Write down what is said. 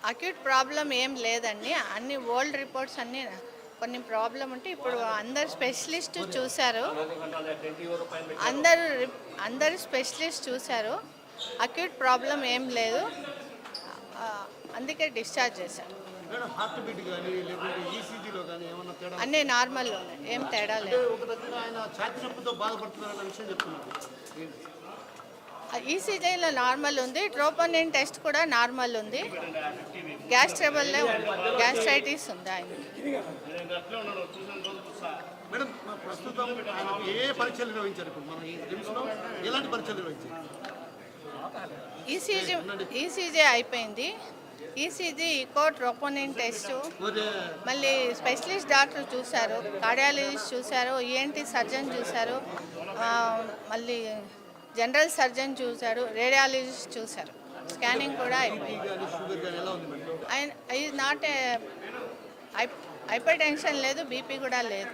Acute problem ఏం లేదండి. అన్ని ఓల్డ్ రిపోర్ట్స్ అన్నీ కొన్ని ప్రాబ్లం ఉంటే ఇప్పుడు అందరు స్పెషలిస్ట్ చూశారు. అందరు స్పెషలిస్ట్ చూశారు. అక్యూట్ ప్రాబ్లం ఏం లేదు, అందుకే డిశ్చార్జ్ చేశారు. అన్నీ నార్మల్లో ఉన్నాయి, ఏం తేడా లేదు. ఈసీజీలో నార్మల్ ఉంది, ట్రోపోనిన్ టెస్ట్ కూడా నార్మల్ ఉంది. గ్యాస్ ట్రబుల్లో గ్యాస్ట్రైటిస్ ఉంది ఆయనకి. ఈసీజీ అయిపోయింది. ఈసీజీ, ఈకో, ట్రోపోనిన్ టెస్ట్, మళ్ళీ స్పెషలిస్ట్ డాక్టర్ చూశారు, కార్డియాలజిస్ట్ చూశారు, ఈఎన్టీ సర్జన్ చూశారు, మళ్ళీ జనరల్ సర్జన్ చూశారు, రేడియాలజిస్ట్ చూశారు. స్కానింగ్ కూడా అయిపోయింది. ఇది నాట్ హైపర్ టెన్షన్ లేదు, బీపీ కూడా లేదు.